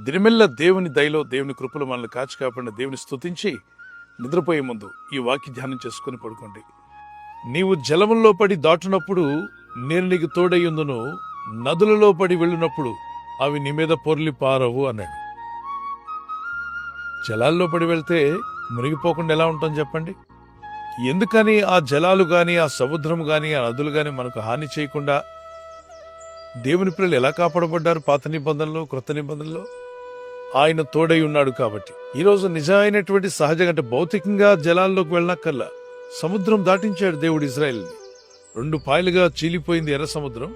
దినమెల్ల దేవుని దయలో దేవుని కృపలో మనల్ని కాచి కాపాడిన దేవుని స్తుతించి నిద్రపోయే ముందు ఈ వాక్య ధ్యానం చేసుకుని పడుకోండి. నీవు జలముల్లో పడి దాటునప్పుడు నేను నీకు తోడయ్యుందును, నదులలో పడి వెళ్ళినప్పుడు అవి నీ మీద పొర్లి పారవు అన్నాడు. జలాల్లో పడి వెళ్తే మునిగిపోకుండా ఎలా ఉంటాం చెప్పండి? ఎందుకని ఆ జలాలు గాని, ఆ సముద్రం గాని, ఆ నదులు గాని మనకు హాని చేయకుండా దేవుని పిల్లలు ఎలా కాపాడబడ్డారు? పాత నిబంధనలో, క్రొత్త నిబంధనలో ఆయన తోడై ఉన్నాడు. కాబట్టి ఈరోజు నిజమైనటువంటి సహజంగా అంటే భౌతికంగా జలాల్లోకి వెళ్ళనక్కర్లా, సముద్రం దాటించాడు దేవుడు ఇజ్రాయెల్ని. 2 పాయలుగా చీలిపోయింది ఎర్ర సముద్రం.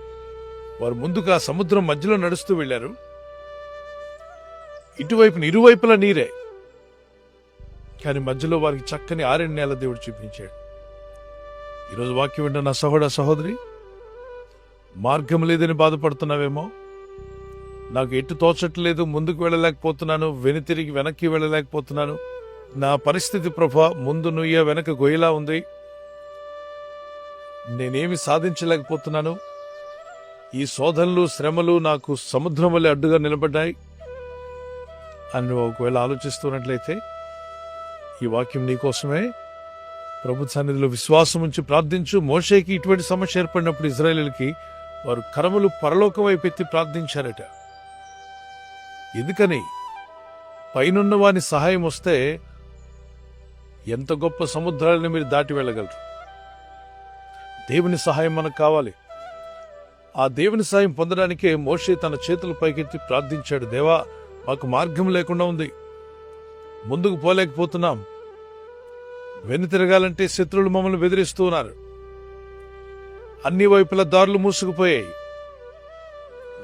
వారు ముందుగా సముద్రం మధ్యలో నడుస్తూ వెళ్లారు. ఇటువైపున ఇరువైపులా నీరే, కానీ మధ్యలో వారికి చక్కని ఆరణ్యాల దేవుడు చూపించాడు. ఈరోజు వాక్యం వింటున్న నా సహోదర సహోదరి, మార్గం లేదని బాధపడుతున్నావేమో, నాకు ఎటు తోచట్లేదు, ముందుకు వెళ్ళలేకపోతున్నాను, వెనుతిరిగి వెనక్కి వెళ్ళలేకపోతున్నాను, నా పరిస్థితి ప్రభా ముందు నుయ్య వెనక గొయ్యలా ఉంది, నేనేమి సాధించలేకపోతున్నాను, ఈ శోధనలు శ్రమలు నాకు సముద్రం వల్ల అడ్డుగా నిలబడ్డాయి అని నువ్వు ఒకవేళ ఆలోచిస్తున్నట్లయితే ఈ వాక్యం నీకోసమే. ప్రభు సన్నిధిలో విశ్వాసం ఉంచి ప్రార్థించు. మోషేకి ఇటువంటి సమస్య ఏర్పడినప్పుడు ఇజ్రాయేలుకి వారు కరములు పరలోకం వైపు ఎత్తి ప్రార్థించారట. ఎందుకని? పైనున్న వాని సహాయం వస్తే ఎంత గొప్ప సముద్రాలను మీరు దాటి వెళ్ళగలరు. దేవుని సహాయం మనకు కావాలి. ఆ దేవుని సహాయం పొందడానికే మోషే తన చేతులు పైకెత్తి ప్రార్థించాడు. దేవా, మాకు మార్గం లేకుండా ఉంది, ముందుకు పోలేకపోతున్నాం, వెను తిరగాలంటే శత్రువులు మమ్మల్ని బెదిరిస్తూ ఉన్నారు, అన్ని వైపుల దారులు మూసుకుపోయాయి,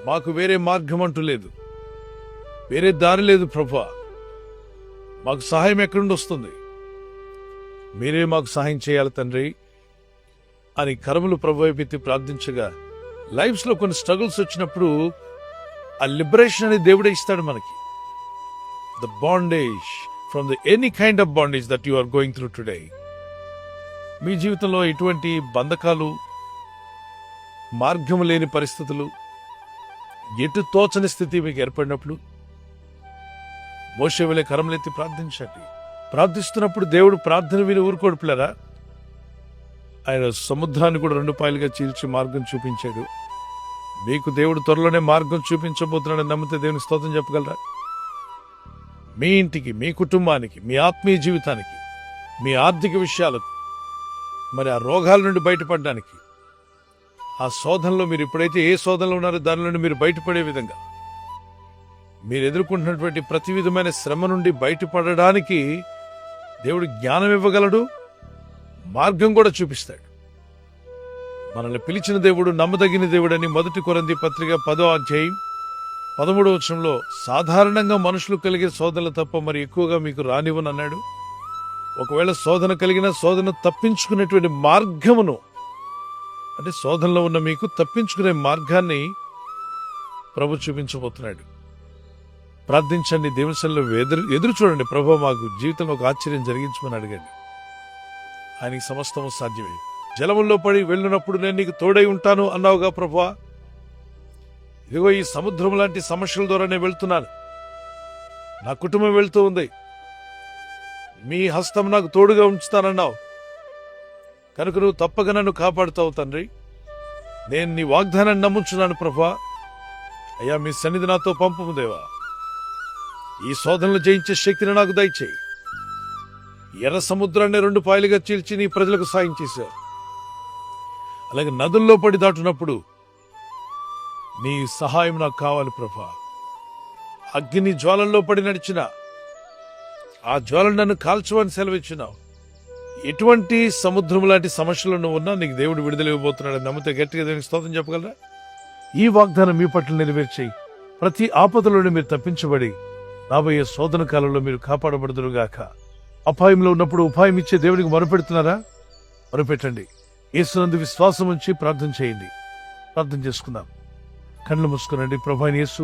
మాకు వేరే మార్గం అంటూ లేదు, వేరే దారి లేదు ప్రభువా, మాకు సహాయం ఎక్కడి నుండి వస్తుంది, మీరే మాకు సహాయం చేయాలి తండ్రి అని కరములు ప్రభు వైపు ఎత్తి ప్రార్థించగా, లైఫ్స్ లో కొన్ని స్ట్రగుల్స్ వచ్చినప్పుడు ఆ లిబరేషన్ అనేది దేవుడే ఇస్తాడు మనకి. The bondage from the any kind of bondage that you are going through today. మీ జీవితంలో ఎటువంటి బంధకాలు, మార్గం లేని పరిస్థితులు, ఎటు తోచని స్థితి మీకు ఏర్పడినప్పుడు మోషే వలె కరములెత్తి ప్రార్థించండి. ప్రార్థిస్తున్నప్పుడు దేవుడు ప్రార్థన విని ఊరుకోడు పిల్లరా. ఆయన సముద్రాన్ని కూడా 2 పాయలుగా చీల్చి మార్గం చూపించాడు. మీకు దేవుడు త్వరలోనే మార్గం చూపించబోతున్నాడని నమ్మితే దేవుని స్తోత్రం చెప్పగలరా? మీ ఇంటికి, మీ కుటుంబానికి, మీ ఆత్మీయ జీవితానికి, మీ ఆర్థిక విషయాలకు, మరి ఆ రోగాల నుండి బయటపడడానికి, ఆ శోధనలో మీరు ఇప్పుడైతే ఏ శోధనలో ఉన్నారో దాని నుండి మీరు బయటపడే విధంగా, మీరు ఎదుర్కొంటున్నటువంటి ప్రతి విధమైన శ్రమ నుండి బయటపడడానికి దేవుడు జ్ఞానం ఇవ్వగలడు, మార్గం కూడా చూపిస్తాడు. మనల్ని పిలిచిన దేవుడు నమ్మదగిన దేవుడని 1 కొరింథీ పత్రిక 10వ అధ్యాయం 13వ వచనంలో, సాధారణంగా మనుషులు కలిగే శోధనలు తప్ప మరి ఎక్కువగా మీకు రానివ్వను అన్నాడు. ఒకవేళ శోధన కలిగిన శోధన తప్పించుకునేటువంటి మార్గమును, అంటే శోధనలో ఉన్న మీకు తప్పించుకునే మార్గాన్ని ప్రభు చూపించబోతున్నాడు. ప్రార్థించండి, దేవుని సన్నిధిలో ఎదురు చూడండి. ప్రభు మాకు జీవితంలో ఒక ఆశ్చర్యం జరిగించమని అడగండి. ఆయనకి సమస్తము సాధ్యమే. జలముల్లో పడి వెళ్ళినప్పుడు నేను నీకు తోడై ఉంటాను అన్నావుగా ప్రభువా, ఇదిగో ఈ సముద్రం లాంటి సమస్యల ద్వారా నేను వెళ్తున్నాను, నా కుటుంబం వెళ్తూ ఉంది, మీ హస్తం నాకు తోడుగా ఉంచుతానన్నావు కనుక నువ్వు తప్పక నన్ను కాపాడుతావు తండ్రి. నేను నీ వాగ్దానాన్ని నమ్ముచున్నాను ప్రభువా. అయ్యా, మీ సన్నిధి నాతో పంపుము దేవా. ఈ శోధనలు జయించే శక్తిని నాకు దయచేయి. ఎర్ర సముద్రాన్ని 2 పాయలుగా చీల్చి నీ ప్రజలకు సాయం చేశావు. అలాగే నదుల్లో పడి దాటునప్పుడు నీ సహాయం నాకు కావాలి ప్రభా. అగ్ని జ్వాలల్లో పడి నడిచిన ఆ జ్వాలను నన్ను కాల్చవని సెలవిచ్చినావు. ఎటువంటి సముద్రం లాంటి సమస్యలు నువ్వు ఉన్నా నీకు దేవుడు విడుదల ఇవ్వబోతున్నాడు. నమ్మితే గట్టిగా దేవునికి స్తోత్రం చెప్పగలరా? ఈ వాగ్దానం మీ పట్ల నెరవేర్చేయి. ప్రతి ఆపదలోనే మీరు తప్పించబడి రాబోయే శోధన కాలంలో మీరు కాపాడబడుదురుగాక. అపాయంలో ఉన్నప్పుడు ఉపాయం ఇచ్చే దేవుడికి మొరపెడుతున్నారా? మొరపెట్టండి. యేసునందు విశ్వాసం ఉంచి ప్రార్థన చేయండి. ప్రార్థన చేసుకుందాం. కళ్ళు మూసుకునండి. ప్రభు అయిన యేసు,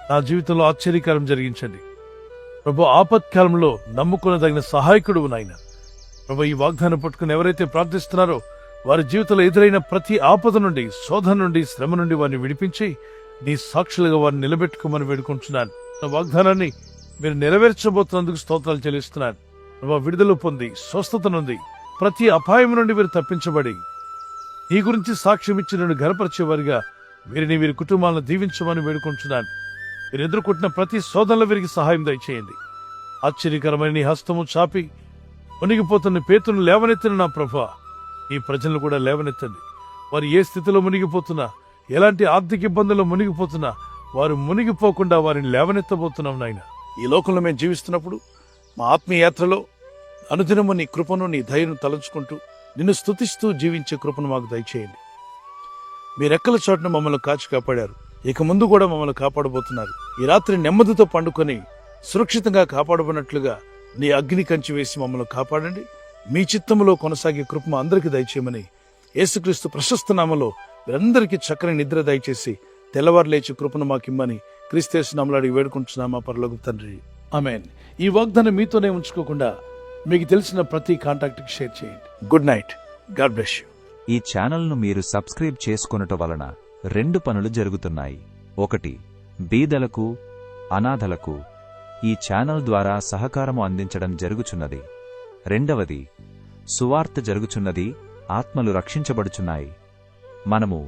నా జీవితంలో ఆశ్చర్యకారం జరిగించండి ప్రభు. ఆపత్కాలంలో నమ్ముకునదగిన సహాయకుడు నాయన ప్రభు. ఈ వాగ్దానం పట్టుకుని ఎవరైతే ప్రార్థిస్తున్నారో వారి జీవితంలో ఎదురైన ప్రతి ఆపద నుండి, శోధన నుండి, శ్రమ నుండి వారిని విడిపించి నీ సాక్షులుగా వారిని నిలబెట్టుకోమని వేడుకుంటున్నాను. నా వాగ్దానాన్ని మీరు నెరవేర్చబోతున్నందుకు స్తోత్రాలు చెల్లిస్తున్నాను. ప్రభా, విడుదల పొంది స్వస్థత నుండి ప్రతి అపాయం నుండి మీరు తప్పించబడి నీ గురించి సాక్ష్యం ఇచ్చి నన్ను ఘనపరిచేవారిగా వీరిని వీరి కుటుంబాలను దీవించమని వేడుకుంటున్నాను. మీరు ఎదుర్కొంటున్న ప్రతి శోధనలో వీరికి సహాయం దయచేయండి. ఆశ్చర్యకరమైన నీ హస్తము చాపి మునిగిపోతున్న పేతును లేవనెత్తిన నా ప్రభా, ఈ ప్రజలను కూడా లేవనెత్తండి. వారు ఏ స్థితిలో మునిగిపోతున్నా, ఎలాంటి ఆర్థిక ఇబ్బందుల్లో మునిగిపోతున్నా వారు మునిగిపోకుండా వారిని లేవనెత్తబోతున్నాం నాయన. ఈ లోకంలో మేము జీవిస్తున్నప్పుడు మా ఆత్మీయ యాత్రలో అనుదినము నీ కృపను, నీ దయను తలంచుకుంటూ నిన్ను స్తుతిస్తూ జీవించే కృపను మాకు దయచేయండి. మీరెక్కల చోటున మమ్మల్ని కాచి కాపాడారు, ఇక ముందు కూడా మమ్మల్ని కాపాడబోతున్నారు. ఈ రాత్రి నెమ్మదితో పండుకొని సురక్షితంగా కాపాడబడినట్లుగా నీ అగ్ని కంచి వేసి మమ్మల్ని కాపాడండి. మీ చిత్తములో కొనసాగే కృప మా అందరికీ దయచేయమని యేసుక్రీస్తు ప్రశస్త నామములో మీరందరికీ చక్కని నిద్ర దయచేసి తెల్లవారు లేచి కృపను మాకిమ్మని క్రీస్తు నామములో అడిగి వేడుకుంటున్నామా పరలోకపు తండ్రి, ఆమేన్. ఈ వాగ్దానం మీతోనే ఉంచుకోకుండా మీకు తెలిసిన ప్రతి కాంటాక్ట్కి షేర్ చేయండి. Good night. God bless you. ఈ ఛానల్ను మీరు సబ్స్క్రైబ్ చేసుకొనుట వలన 2 పనులు జరుగుతున్నాయి. 1, బీదలకు, అనాథలకు ఈ ఛానల్ ద్వారా సహకారము అందించడం జరుగుచున్నది. 2, సువార్త జరుగుచున్నది, ఆత్మలు రక్షించబడుచున్నాయి. మనము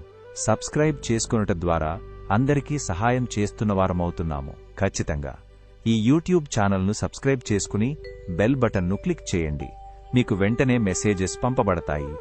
సబ్స్క్రైబ్ చేసుకొనుట ద్వారా అందరికీ సహాయం చేస్తున్నవారమవుతున్నాము. ఖచ్చితంగా ఈ యూట్యూబ్ ఛానల్ను సబ్స్క్రైబ్ చేసుకుని బెల్ బటన్ను క్లిక్ చేయండి. మీకు వెంటనే మెసేజెస్ పంపబడతాయి.